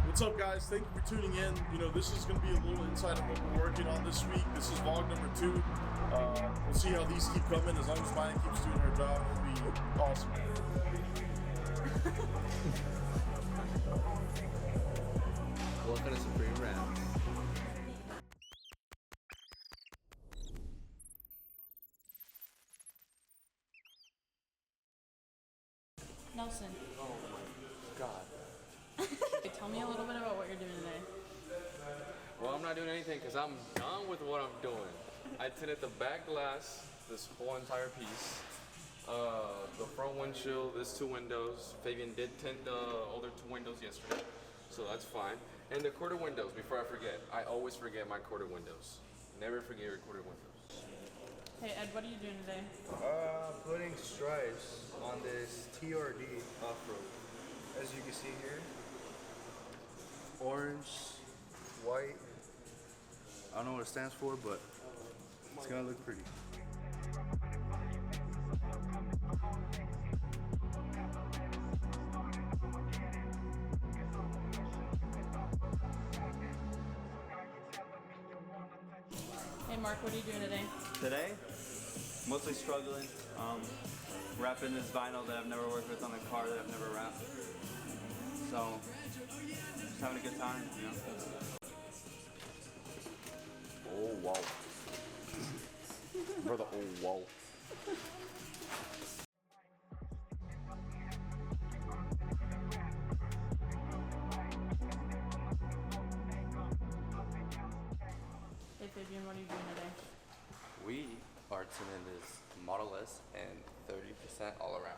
What's up, guys? Thank you for tuning in. You know, this is going to be a little insight of what we're working on this week. This is vlog number 2. We'll see how these keep coming. As long as mine keeps doing her job, it'll be awesome. Welcome to Supreme Raps. Nelson. Oh my god. Tell me a little bit about what you're doing today. Well, I'm not doing anything because I'm done with what I'm doing. I tinted the back glass, this whole entire piece. The front windshield, there's 2 windows. Fabian did tint the other 2 windows yesterday, so that's fine. And the quarter windows, before I forget. I always forget my quarter windows. Never forget your quarter windows. Hey Ed, what are you doing today? Putting stripes on this TRD off-road. As you can see here, orange, white. I don't know what it stands for, but it's gonna look pretty. Hey Mark, what are you doing today? Today, mostly struggling, wrapping this vinyl that I've never worked with on a car that I've never wrapped. So, just having a good time, you know. Oh wow. Brother, oh wow. Hey Fabian, what are you doing today? We are tinting this Model S and 30% all around.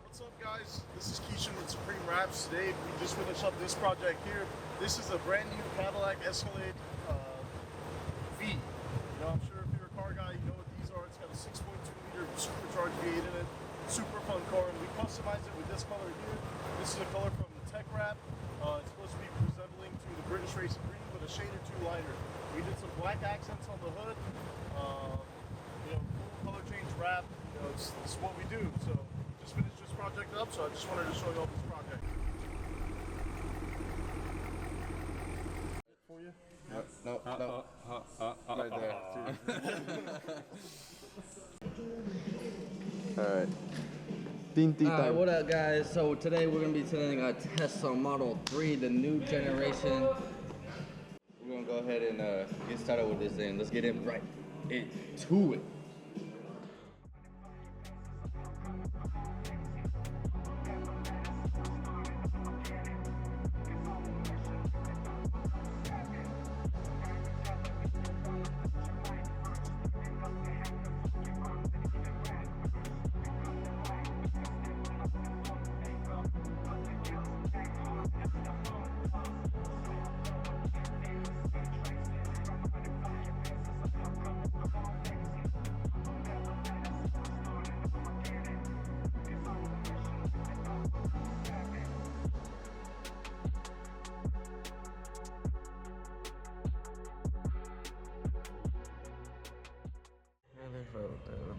What's up, guys? This is Keishan with Supreme Raps. Today, we just finished up this project here. This is a brand new Cadillac Escalade V. You know, I'm sure if you're a car guy, you know what these are. It's got a 6.2 liter supercharged V8 in it. Super fun car, and we customized it with this color here. This is a color from Tech Wrap. It's supposed to be resembling to the British Racing Green with a shade or 2 lighter. We did some black accents on the hood. You know, full color change wrap. You know, it's what we do. So we just finished this project up, so I just wanted to show you all this project. For you? No. Right there. Alright. Alright, what up guys? So today we're going to be tinting a Tesla Model 3, the new generation. We're going to go ahead and get started with this thing. Let's get in right into it.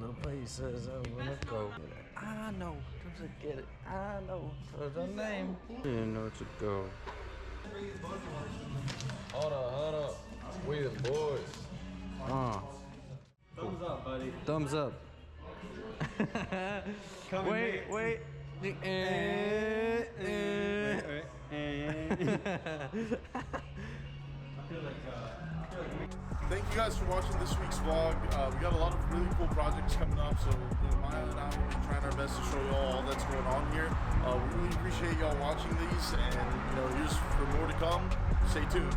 The places I wanna go. I know to get it. I know the name. You know to go. Hold up. We the boys. Thumbs up, buddy. Thumbs up. Wait. Thank you guys for watching this week's vlog. We got a lot of really cool projects coming up, so you know, Maya and I will be trying our best to show you all that's going on here. We really appreciate y'all watching these, and you know, here's for more to come. Stay tuned.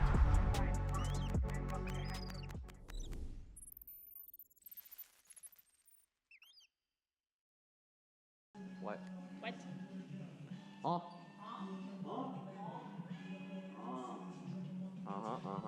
What? What? Uh huh.